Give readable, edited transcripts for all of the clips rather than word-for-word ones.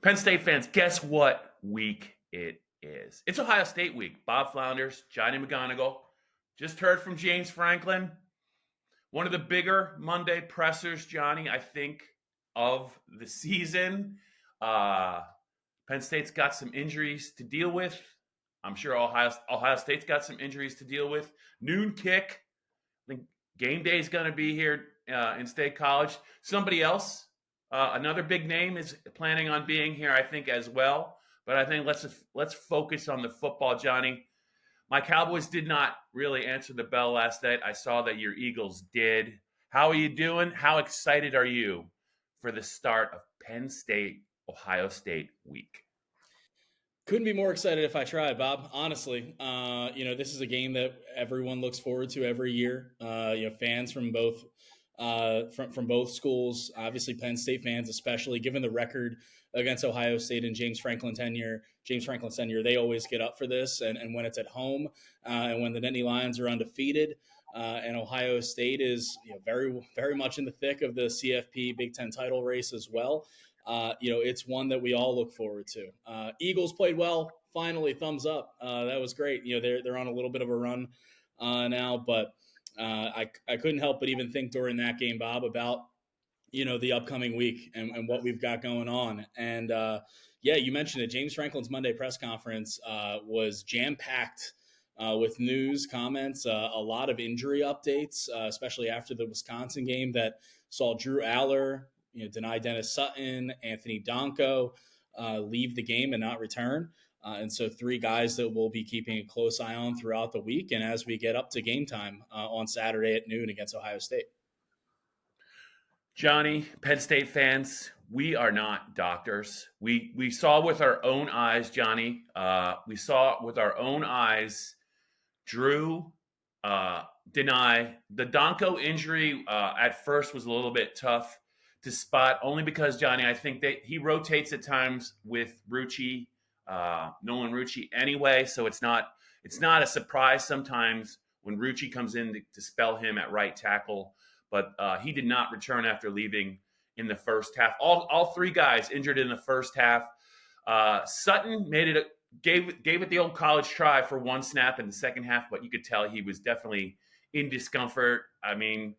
Penn State fans, guess what week it is? It's Ohio State week. Bob Flounders, Johnny McGonigal. Just heard from James Franklin. One of the bigger Monday pressers, Johnny, I think, of the season. Penn State's got some injuries to deal with. I'm sure Ohio State's got some injuries to deal with. Noon kick. I think game day is going to be here in State College. Somebody else, another big name, is planning on being here, I think, as well. But I think let's focus on the football, Johnny. My Cowboys did not really answer the bell last night. I saw that your Eagles did. How are you doing? How excited are you for the start of Penn State, Ohio State week? Couldn't be more excited if I tried, Bob. Honestly, this is a game that everyone looks forward to every year. Fans from both from both schools, obviously Penn State fans, especially given the record against Ohio State and James Franklin's tenure, they always get up for this. And when it's at home and when the Nittany Lions are undefeated, and Ohio State is very, very much in the thick of the CFP Big Ten title race as well. It's one that we all look forward to. Eagles played well. Finally, thumbs up. That was great. They're on a little bit of a run now, but I couldn't help but even think during that game, Bob, about the upcoming week and what we've got going on. And you mentioned it. James Franklin's Monday press conference was jam-packed with news, comments, a lot of injury updates, especially after the Wisconsin game that saw Drew Allar deny Dennis Sutton, Anthony Donko leave the game and not return. And so 3 guys that we'll be keeping a close eye on throughout the week and as we get up to game time on Saturday at noon against Ohio State. Johnny, Penn State fans, we are not doctors. We saw with our own eyes, Johnny, we saw with our own eyes Drew deny. The Donko injury at first was a little bit tough to spot, only because, Johnny, I think that he rotates at times with Nolan Rucci anyway, so it's not a surprise sometimes when Rucci comes in to spell him at right tackle, but he did not return after leaving in the first half. All 3 guys injured in the first half. Sutton gave it the old college try for 1 snap in the second half, but you could tell he was definitely in discomfort. I mean,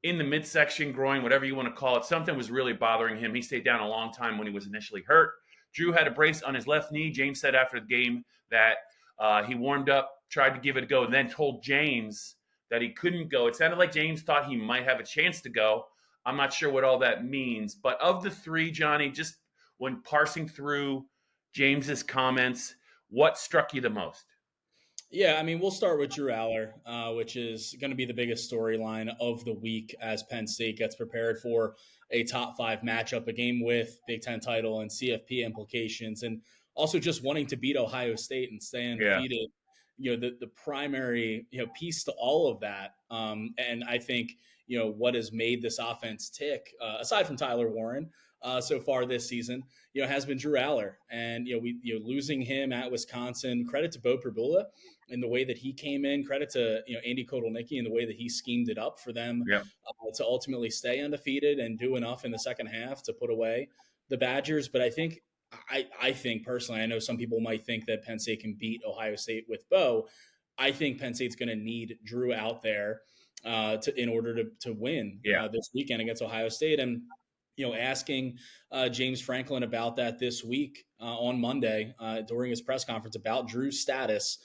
in the midsection, groin, whatever you want to call it, something was really bothering him. He stayed down a long time when he was initially hurt. Drew had a brace on his left knee. James said after the game that he warmed up, tried to give it a go, and then told James that he couldn't go. It sounded like James thought he might have a chance to go. I'm not sure what all that means. But of the 3, Johnny, just when parsing through James's comments, what struck you the most? Yeah, I mean, we'll start with Drew Allar, which is going to be the biggest storyline of the week as Penn State gets prepared for a top 5 matchup, a game with Big Ten title and CFP implications, and also just wanting to beat Ohio State and stay undefeated. Yeah. The primary piece to all of that, and I think what has made this offense tick, aside from Tyler Warren, so far this season, has been Drew Allar, and losing him at Wisconsin. Credit to Beau Pribula in the way that he came in. Credit to Andy Kotelnicki in the way that he schemed it up for them to ultimately stay undefeated and do enough in the second half to put away the Badgers. But I think personally, I know some people might think that Penn State can beat Ohio State with Beau. I think Penn State's going to need Drew out there in order to win this weekend against Ohio State. And asking James Franklin about that this week on Monday during his press conference about Drew's status,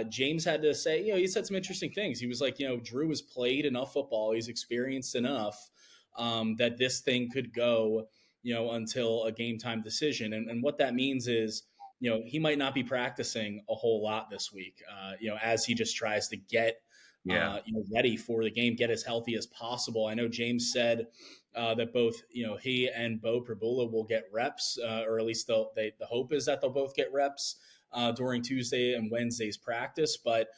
James had to say, he said some interesting things. He was like, Drew has played enough football. He's experienced enough that this thing could go, until a game time decision. And what that means is, he might not be practicing a whole lot this week, as he just tries to get ready for the game, get as healthy as possible. I know James said that both, he and Beau Pribula will get reps, or at least the hope is that they'll both get reps during Tuesday and Wednesday's practice. But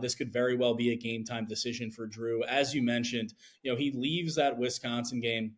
this could very well be a game time decision for Drew. As you mentioned, he leaves that Wisconsin game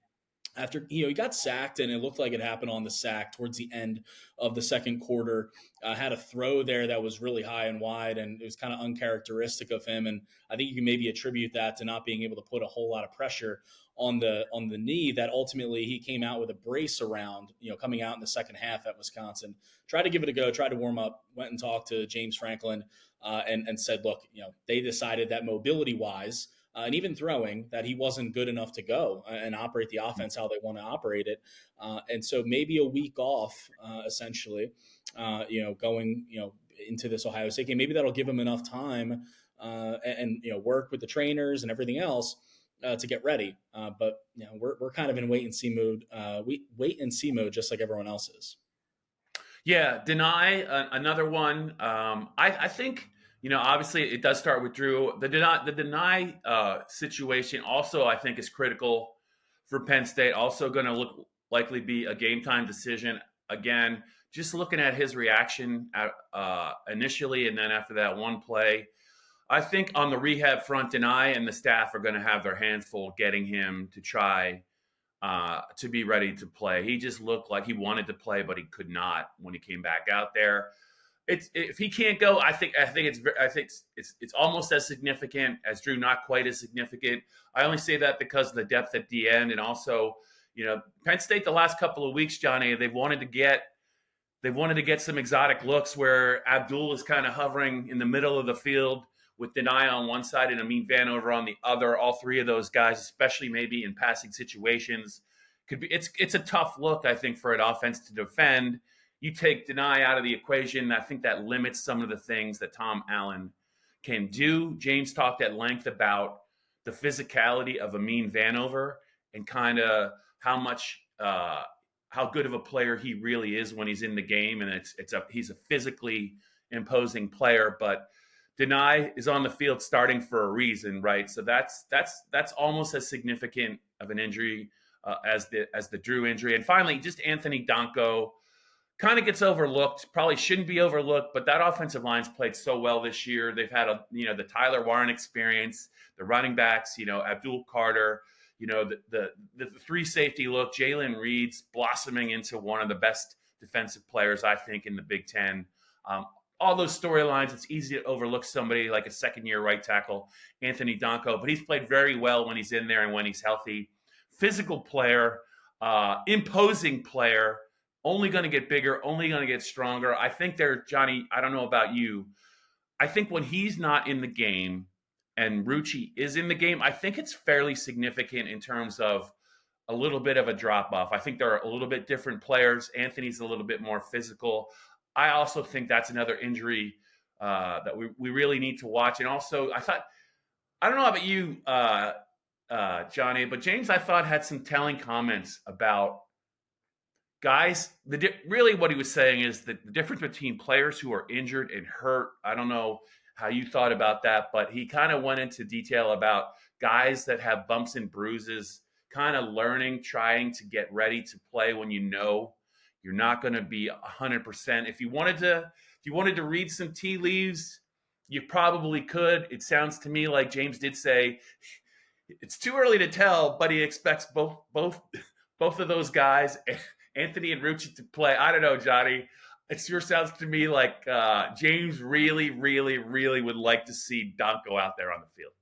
after he got sacked, and it looked like it happened on the sack towards the end of the second quarter. Had a throw there that was really high and wide, and it was kind of uncharacteristic of him. And I think you can maybe attribute that to not being able to put a whole lot of pressure on the knee that ultimately he came out with a brace around, coming out in the second half at Wisconsin. Tried to give it a go, tried to warm up, went and talked to James Franklin and said, look, they decided that mobility wise and even throwing, that he wasn't good enough to go and operate the offense how they want to operate it. And so maybe a week off, essentially, going, into this Ohio State game, maybe that'll give him enough time and work with the trainers and everything else to get ready. But we're kind of in wait and see mode. Wait and see mode, just like everyone else is. Yeah, deny another one. I think obviously it does start with Drew. The deny situation also I think is critical for Penn State. Also going to likely be a game time decision again. Just looking at his reaction initially, and then after that one play, I think on the rehab front, Deny and the staff are going to have their hands full getting him to try to be ready to play. He just looked like he wanted to play, but he could not when he came back out there. If he can't go, I think it's almost as significant as Drew, not quite as significant. I only say that because of the depth at the end, and also, Penn State the last couple of weeks, Johnny, they wanted to get some exotic looks where Abdul is kind of hovering in the middle of the field with Deny on one side and Amin Vanover on the other. All three of those guys, especially maybe in passing situations, it's a tough look, I think, for an offense to defend. You take Deny out of the equation, I think that limits some of the things that Tom Allen can do. James talked at length about the physicality of Amin Vanover and kind of how good of a player he really is when he's in the game, and he's a physically imposing player. But Deny is on the field starting for a reason, right? So that's almost as significant of an injury as the Drew injury. And finally, just Anthony Donko kind of gets overlooked. Probably shouldn't be overlooked, but that offensive line's played so well this year. They've had the Tyler Warren experience, the running backs, Abdul Carter. The three safety look, Jalen Reed's blossoming into one of the best defensive players, I think, in the Big Ten. All those storylines, it's easy to overlook somebody like a second-year right tackle, Anthony Donko, but he's played very well when he's in there and when he's healthy. Physical player, imposing player, only going to get bigger, only going to get stronger. I think Johnny, I don't know about you, I think when he's not in the game and Rucci is in the game, I think it's fairly significant in terms of a little bit of a drop-off. I think they're a little bit different players. Anthony's a little bit more physical. I also think that's another injury that we really need to watch. And also, I don't know about you, Johnny, but James, I thought, had some telling comments about guys. Really what he was saying is that the difference between players who are injured and hurt, I don't know how you thought about that, but he kind of went into detail about guys that have bumps and bruises, kind of trying to get ready to play when you're not going to be 100%. If you wanted to read some tea leaves, you probably could. It sounds to me like James did say it's too early to tell, but he expects both of those guys, Anthony and Rucci, to play. I don't know, Johnny. It sure sounds to me like James really, really, really would like to see Donko out there on the field.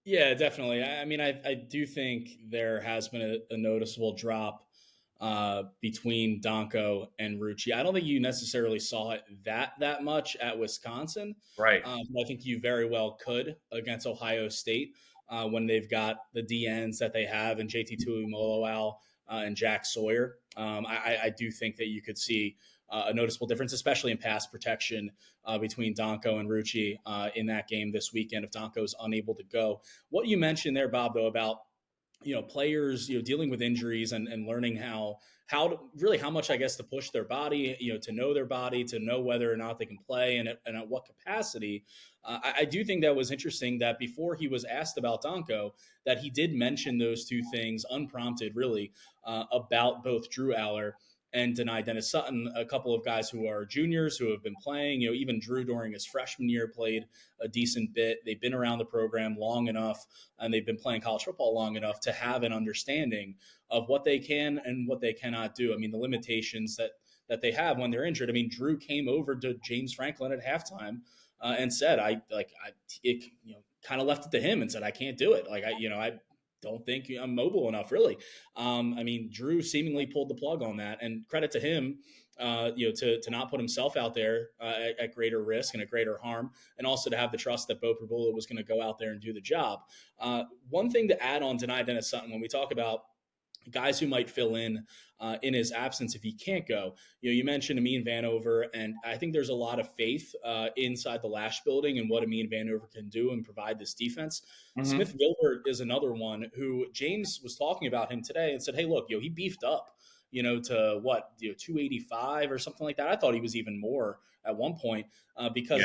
Yeah, definitely. I mean, I do think there has been a noticeable drop between Donko and Rucci. I don't think you necessarily saw it that much at Wisconsin. Right. But I think you very well could against Ohio State when they've got the DNs that they have and JT Tuimoloau and Jack Sawyer. I do think that you could see a noticeable difference, especially in pass protection between Donko and Rucci in that game this weekend if Donko is unable to go. What you mentioned there, Bob, though, about players, dealing with injuries and learning how much, I guess, to push their body, to know their body, to know whether or not they can play and at what capacity. I do think that was interesting that before he was asked about Donko, that he did mention those two things unprompted, really, about both Drew Allar and Deny Dennis Sutton, a couple of guys who are juniors who have been playing. Even Drew during his freshman year played a decent bit. They've been around the program long enough, and they've been playing college football long enough to have an understanding of what they can and what they cannot do. I mean, the limitations that they have when they're injured. I mean, Drew came over to James Franklin at halftime and said, kind of left it to him and said, I can't do it. don't think I'm mobile enough, really. I mean, Drew seemingly pulled the plug on that, and credit to him, to not put himself out there at greater risk and at greater harm, and also to have the trust that Beau Pribula was going to go out there and do the job. One thing to add on Dani Dennis Sutton, when we talk about guys who might fill in his absence if he can't go. You mentioned Amin Vanover, and I think there's a lot of faith inside the Lash building and what Amin Vanover can do and provide this defense. Mm-hmm. Smith Gilbert is another one who James was talking about him today and said, hey, look, he beefed up, to what, 285 or something like that. I thought he was even more at one point because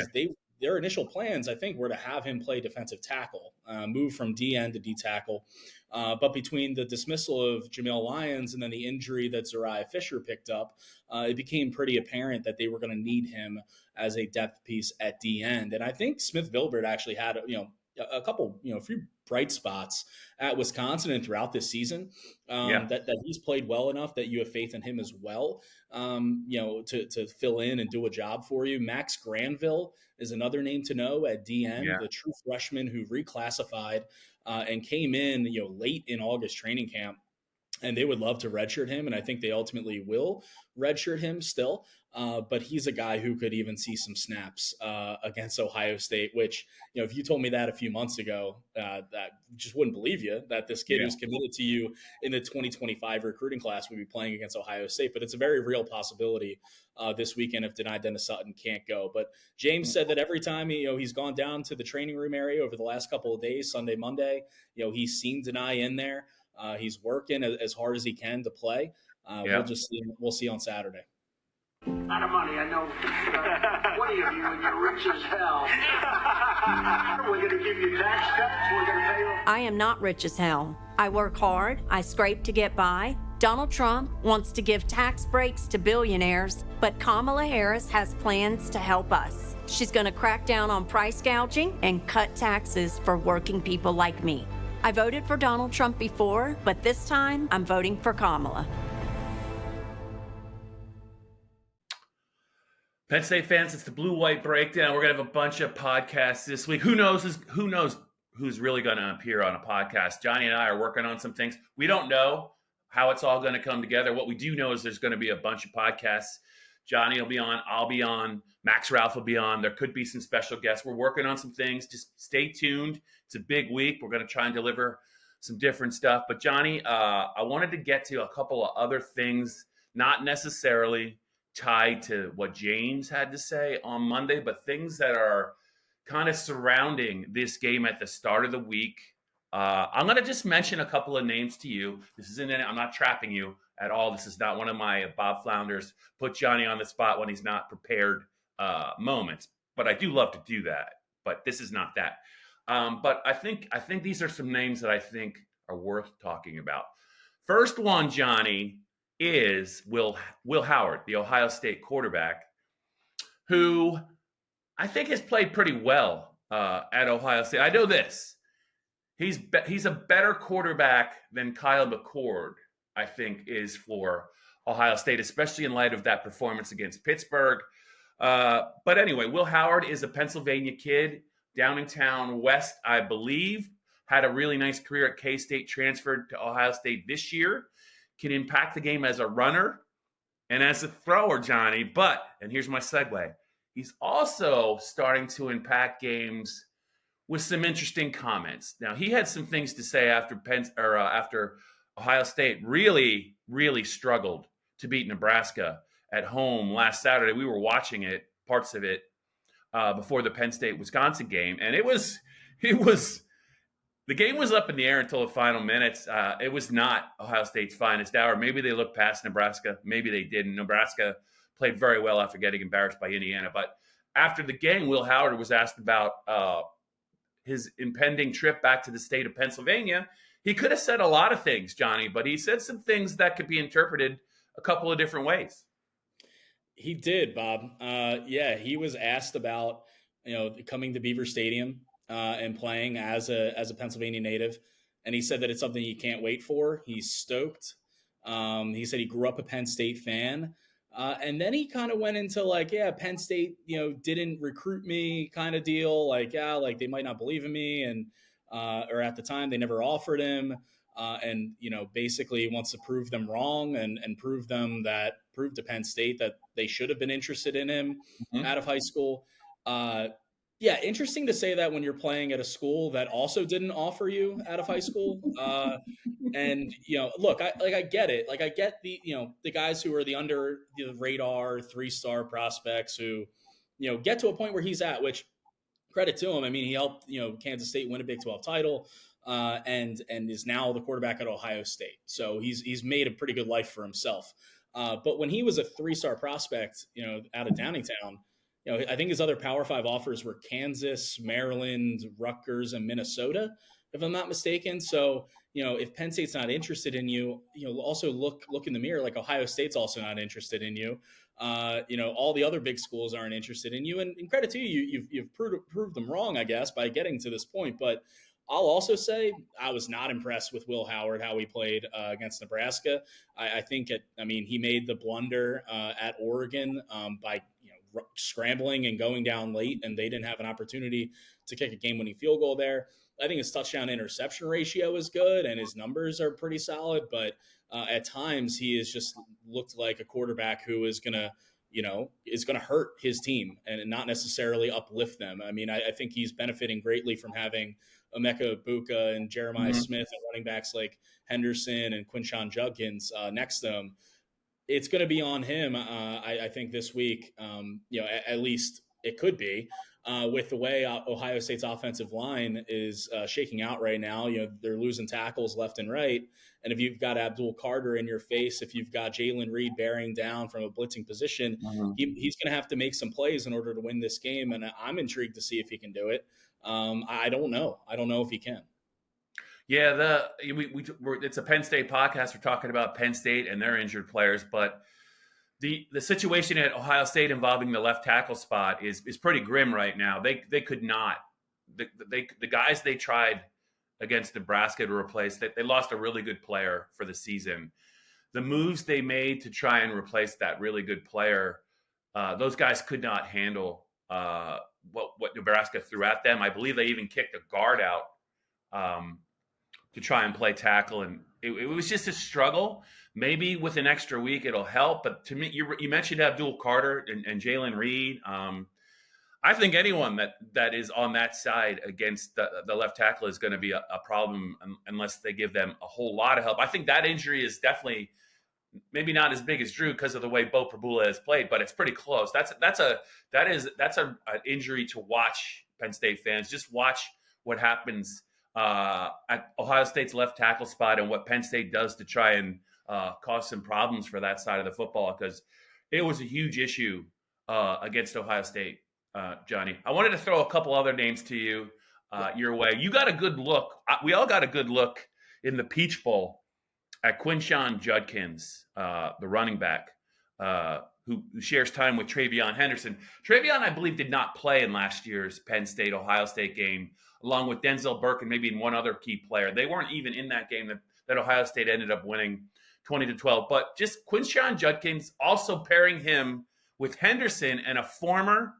their initial plans, I think, were to have him play defensive tackle, move from D-end to D-tackle. But between the dismissal of Jamil Lyons and then the injury that Zariah Fisher picked up, it became pretty apparent that they were going to need him as a depth piece at D-end. And I think Smith Gilbert actually had, a couple, a few bright spots at Wisconsin and throughout this season that he's played well enough that you have faith in him as well, to fill in and do a job for you. Max Granville is another name to know at DN, the true freshman who reclassified and came in, late in August training camp. And they would love to redshirt him, and I think they ultimately will redshirt him still. But he's a guy who could even see some snaps against Ohio State, which, if you told me that a few months ago, that just wouldn't believe you, that this kid who's committed to you in the 2025 recruiting class would be playing against Ohio State. But it's a very real possibility this weekend if Dani Dennis Sutton can't go. But James said that every time he's gone down to the training room area over the last couple of days, Sunday, Monday, he's seen Dani in there. He's working as hard as he can to play. We'll see on Saturday. Out of money, I know. 20 of you, and you're rich as hell. We're going to give you tax cuts. We're going to pay you. I am not rich as hell. I work hard. I scrape to get by. Donald Trump wants to give tax breaks to billionaires, but Kamala Harris has plans to help us. She's going to crack down on price gouging and cut taxes for working people like me. I voted for Donald Trump before, but this time I'm voting for Kamala. Penn State fans, it's the Blue-White Breakdown. We're going to have a bunch of podcasts this week. Who knows who's really going to appear on a podcast? Johnny and I are working on some things. We don't know how it's all going to come together. What we do know is there's going to be a bunch of podcasts. Johnny will be on. I'll be on. Max Ralph will be on. There could be some special guests. We're working on some things. Just stay tuned. It's a big week. We're going to try and deliver some different stuff. But Johnny, I wanted to get to a couple of other things, not necessarily tied to what James had to say on Monday, but things that are kind of surrounding this game at the start of the week. I'm going to just mention a couple of names to you. I'm not trapping you at all. This is not one of my Bob Flounders put Johnny on the spot when he's not prepared moments, but I do love to do that. But this is not that. But I think these are some names that I think are worth talking about. First one, Johnny, is Will Howard, the Ohio State quarterback, who I think has played pretty well at Ohio State. I know this. He's a better quarterback than Kyle McCord, I think, is for Ohio State, especially in light of that performance against Pittsburgh. But anyway, Will Howard is a Pennsylvania kid, Downingtown West, I believe, had a really nice career at K-State, transferred to Ohio State this year, can impact the game as a runner and as a thrower, Johnny. But, and here's my segue, he's also starting to impact games with some interesting comments. Now, he had some things to say after Ohio State really, really struggled to beat Nebraska at home last Saturday. We were watching it, parts of it, before the Penn State-Wisconsin game, and the game was up in the air until the final minutes. It was not Ohio State's finest hour. Maybe they looked past Nebraska. Maybe they didn't. Nebraska played very well after getting embarrassed by Indiana. But after the game, Will Howard was asked about his impending trip back to the state of Pennsylvania. He could have said a lot of things, Johnny, but he said some things that could be interpreted a couple of different ways. He did, Bob. He was asked about, coming to Beaver Stadium and playing as a Pennsylvania native. And he said that it's something he can't wait for. He's stoked. He said he grew up a Penn State fan. And then he kind of went into Penn State, didn't recruit me kind of deal. They might not believe in me. And or at the time they never offered him. And, basically wants to prove them wrong and prove to Penn State that they should have been interested in him out of high school. Yeah, interesting to say that when you're playing at a school that also didn't offer you out of high school. And, look, I get it. Like, I get the guys who are the under the radar 3-star prospects who, get to a point where he's at, which credit to him. I mean, he helped, Kansas State win a Big 12 title. And is now the quarterback at Ohio State. So he's made a pretty good life for himself. But when he was a 3-star prospect, out of Downingtown, I think his other Power 5 offers were Kansas, Maryland, Rutgers, and Minnesota, if I'm not mistaken. So, if Penn State's not interested in you, also look in the mirror, like Ohio State's also not interested in you. All the other big schools aren't interested in you. And credit to you, you've proved them wrong, I guess, by getting to this point. But I'll also say I was not impressed with Will Howard, how he played against Nebraska. I think he made the blunder at Oregon by scrambling and going down late, and they didn't have an opportunity to kick a game-winning field goal there. I think his touchdown interception ratio is good, and his numbers are pretty solid. But at times, he has just looked like a quarterback who is going to hurt his team and not necessarily uplift them. I mean, I think he's benefiting greatly from having Emeka Egbuka and Jeremiah Smith and running backs like Henderson and Quinshon Judkins next to him. It's going to be on him, I think, this week. At least it could be with the way Ohio State's offensive line is shaking out right now. They're losing tackles left and right. And if you've got Abdul Carter in your face, if you've got Jalen Reed bearing down from a blitzing position, he's going to have to make some plays in order to win this game. And I'm intrigued to see if he can do it. I don't know. I don't know if he can. Yeah, it's a Penn State podcast. We're talking about Penn State and their injured players, but the situation at Ohio State involving the left tackle spot is pretty grim right now. They could not. The guys they tried against Nebraska to replace, they lost a really good player for the season. The moves they made to try and replace that really good player, those guys could not handle what Nebraska threw at them. I believe they even kicked a guard out to try and play tackle, and it was just a struggle. Maybe with an extra week it'll help, but to me, you mentioned Abdul Carter and Jalen Reed. I think anyone that is on that side against the left tackle is going to be a problem unless they give them a whole lot of help. I think that injury is definitely maybe not as big as Drew because of the way Beau Pribula has played, but it's pretty close. That's an injury to watch, Penn State fans. Just watch what happens at Ohio State's left tackle spot and what Penn State does to try and cause some problems for that side of the football, because it was a huge issue against Ohio State, Johnny. I wanted to throw a couple other names to you your way. You got a good look. We all got a good look in the Peach Bowl at Quinshon Judkins, the running back, who shares time with Travion Henderson. Travion, I believe, did not play in last year's Penn State-Ohio State game, along with Denzel Burke and maybe one other key player. They weren't even in that game that Ohio State ended up winning 20-12. But just Quinshon Judkins, also pairing him with Henderson and a former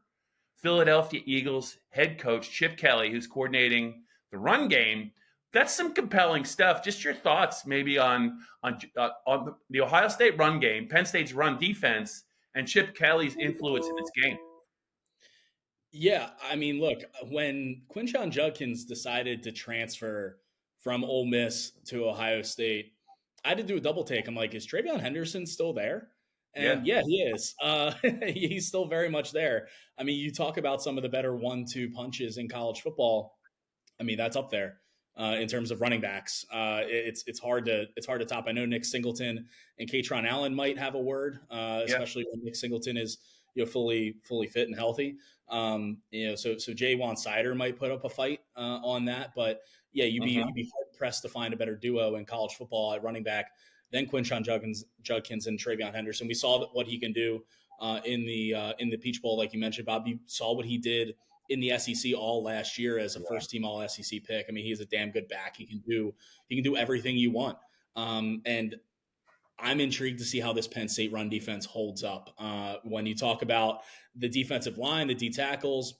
Philadelphia Eagles head coach, Chip Kelly, who's coordinating the run game. That's some compelling stuff. Just your thoughts maybe on the Ohio State run game, Penn State's run defense, and Chip Kelly's influence in this game. Yeah, I mean, look, when Quinshon Judkins decided to transfer from Ole Miss to Ohio State, I had to do a double take. I'm like, is Travion Henderson still there? And yeah, he is. He's still very much there. I mean, you talk about some of the better 1-2 punches in college football. I mean, that's up there. In terms of running backs, it's hard to top. I know Nick Singleton and Katron Allen might have a word, especially when Nick Singleton is fully fit and healthy. So Jaywan Sider might put up a fight on that, but yeah, you'd be hard pressed to find a better duo in college football at running back than Quinshon Judkins and Travion Henderson. We saw what he can do in the Peach Bowl, like you mentioned, Bob. You saw what he did in the SEC all last year as a first team all SEC pick. I mean, he's a damn good back. He can do everything you want. And I'm intrigued to see how this Penn State run defense holds up. When you talk about the defensive line, the D tackles,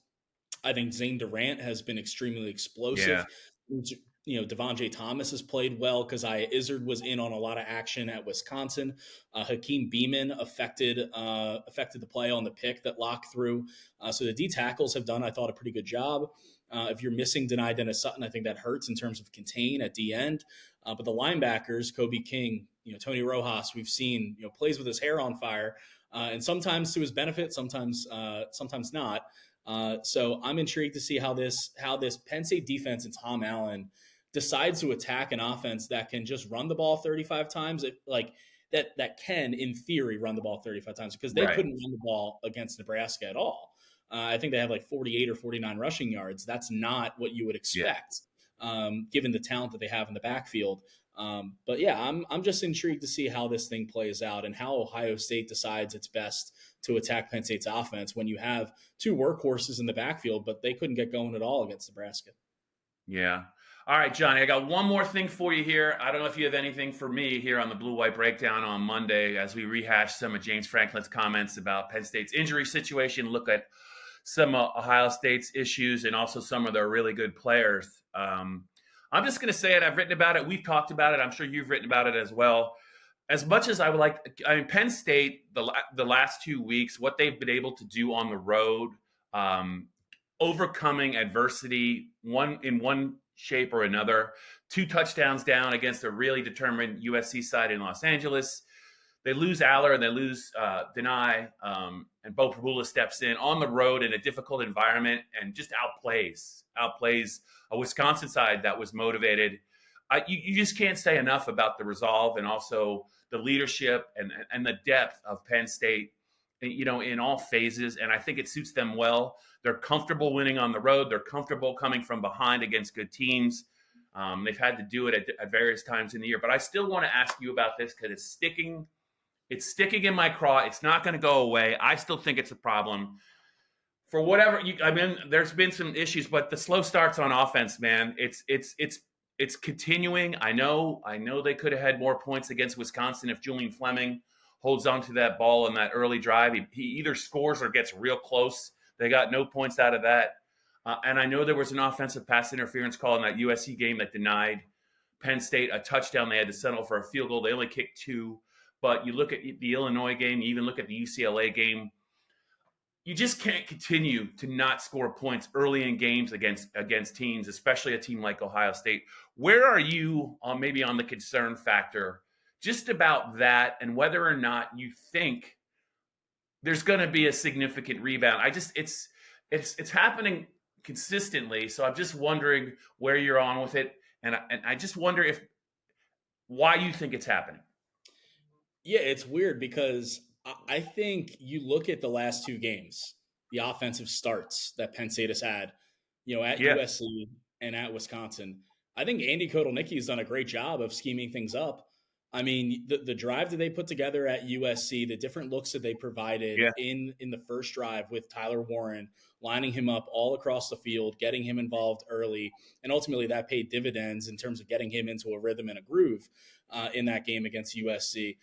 I think Zane Durant has been extremely explosive Devontae Thomas has played well. Keziah Izzard was in on a lot of action at Wisconsin. Hakeem Beeman affected the play on the pick that Locke threw. So the D tackles have done, I thought, a pretty good job. If you're missing Denai Dennis Sutton, I think that hurts in terms of contain at the end. But the linebackers, Kobe King, Tony Rojas, we've seen plays with his hair on fire, and sometimes to his benefit, sometimes not. So I'm intrigued to see how this Penn State defense and Tom Allen decides to attack an offense that can just run the ball 35 times, that can, in theory, run the ball 35 times, because they couldn't run the ball against Nebraska at all. I think they have like 48 or 49 rushing yards. That's not what you would expect, given the talent that they have in the backfield. But yeah, I'm just intrigued to see how this thing plays out and how Ohio State decides it's best to attack Penn State's offense when you have two workhorses in the backfield, but they couldn't get going at all against Nebraska. Yeah. All right, Johnny, I got one more thing for you here. I don't know if you have anything for me here on the Blue White Breakdown on Monday as we rehash some of James Franklin's comments about Penn State's injury situation, look at some of Ohio State's issues, and also some of their really good players. I'm just going to say it. I've written about it. We've talked about it. I'm sure you've written about it as well. As much as I would like, Penn State, the last 2 weeks, what they've been able to do on the road, overcoming adversity, in one shape or another, 2 touchdowns down against a really determined USC side in Los Angeles. They lose Allar and they lose Denai, and Beau Pribula steps in on the road in a difficult environment and just outplays a Wisconsin side that was motivated. You just can't say enough about the resolve and also the leadership and the depth of Penn State, in all phases. And I think it suits them well. They're comfortable winning on the road. They're comfortable coming from behind against good teams. They've had to do it at various times in the year. But I still want to ask you about this because it's sticking. It's sticking in my craw. It's not going to go away. I still think it's a problem. For whatever there's been some issues, but the slow starts on offense, man, it's continuing. I know they could have had more points against Wisconsin if Julian Fleming holds on to that ball in that early drive. He either scores or gets real close. They got no points out of that. And I know there was an offensive pass interference call in that USC game that denied Penn State a touchdown. They had to settle for a field goal. They only kicked 2. But you look at the Illinois game, you even look at the UCLA game, you just can't continue to not score points early in games against teams, especially a team like Ohio State. Where are you on maybe on the concern factor just about that, and whether or not you think there's going to be a significant rebound? It's happening consistently, so I'm just wondering where you're on with it, and I just wonder why you think it's happening. Yeah, it's weird because I think you look at the last 2 games, the offensive starts that Penn State has had, at USC and at Wisconsin. I think Andy Kotelnicki has done a great job of scheming things up. I mean, the drive that they put together at USC, the different looks that they provided in the first drive with Tyler Warren, lining him up all across the field, getting him involved early, and ultimately that paid dividends in terms of getting him into a rhythm and a groove in that game against USC.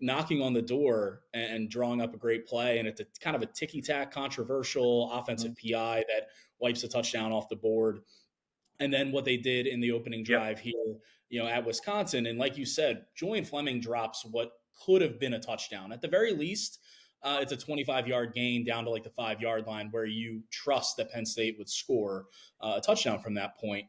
Knocking on the door and drawing up a great play. And it's a kind of a ticky-tack, controversial offensive PI that wipes a touchdown off the board. And then what they did in the opening drive here, at Wisconsin. And like you said, Julian Fleming drops what could have been a touchdown. At the very least, it's a 25-yard gain down to like the 5-yard line where you trust that Penn State would score a touchdown from that point.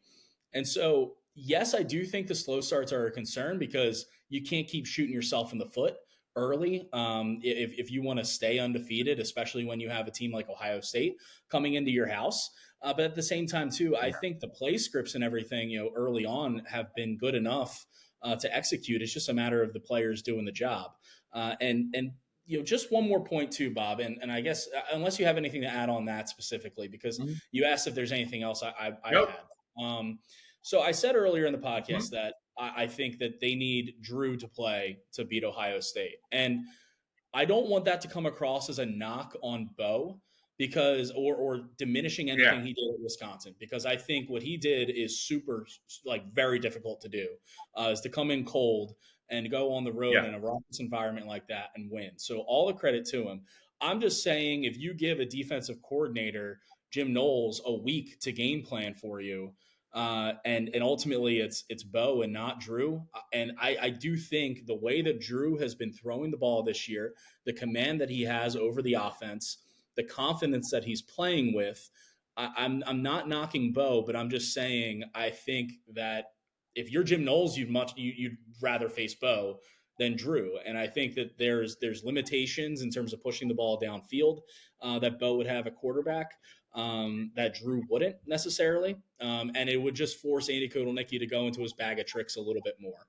And so, yes, I do think the slow starts are a concern because you can't keep shooting yourself in the foot early if you want to stay undefeated, especially when you have a team like Ohio State coming into your house. But at the same time, too, I think the play scripts and everything, early on have been good enough to execute. It's just a matter of the players doing the job. And just one more point too, Bob, and I guess unless you have anything to add on that specifically, because you asked if there's anything else I had. So I said earlier in the podcast that I think that they need Drew to play to beat Ohio State. And I don't want that to come across as a knock on Beau because or diminishing anything he did at Wisconsin, because I think what he did is super, very difficult to do, is to come in cold and go on the road in a raucous environment like that and win. So all the credit to him. I'm just saying, if you give a defensive coordinator, Jim Knowles, a week to game plan for you, And ultimately it's Beau and not Drew. And I do think the way that Drew has been throwing the ball this year, the command that he has over the offense, the confidence that he's playing with, I'm not knocking Beau, but I'm just saying I think that if you're Jim Knowles, you'd rather face Beau than Drew. And I think that there's limitations in terms of pushing the ball downfield that Beau would have at quarterback that Drew wouldn't necessarily. And it would just force Andy Kotelnicki to go into his bag of tricks a little bit more.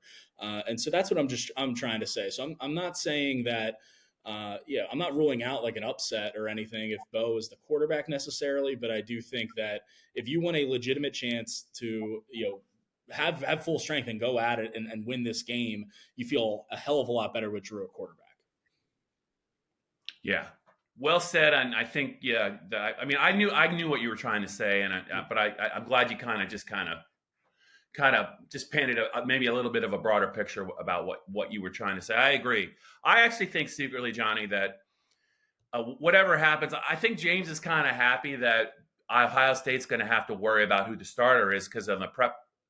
And so that's what I'm trying to say. So I'm not saying that, I'm not ruling out like an upset or anything if Beau is the quarterback necessarily, but I do think that if you want a legitimate chance to, have full strength and go at it and win this game, you feel a hell of a lot better with Drew at quarterback. Yeah. Well said. And I think, I knew what you were trying to say, but I'm glad you kind of just painted maybe a little bit of a broader picture about what you were trying to say. I agree. I actually think secretly, Johnny, that whatever happens, I think James is kind of happy that Ohio State's going to have to worry about who the starter is, because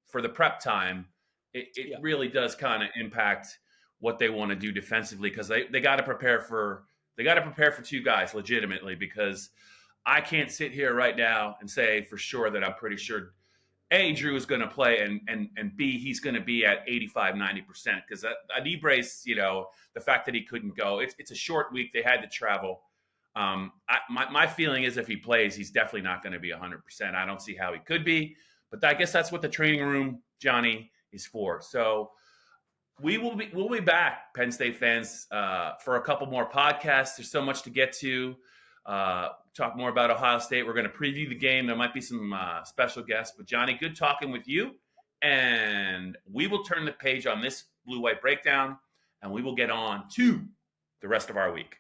for the prep time, it really does kind of impact what they want to do defensively, because they got to prepare for two guys legitimately, because I can't sit here right now and say for sure that I'm pretty sure A, Drew is going to play, and B, he's going to be at 85-90%, because Adibre's, the fact that he couldn't go, it's a short week. They had to travel. My feeling is if he plays, he's definitely not going to be 100%. I don't see how he could be, but I guess that's what the training room, Johnny, is for. So we'll be back, Penn State fans, for a couple more podcasts. There's so much to get to. Talk more about Ohio State. We're going to preview the game. There might be some special guests, but Johnny, good talking with you. And we will turn the page on this blue-white breakdown, and we will get on to the rest of our week.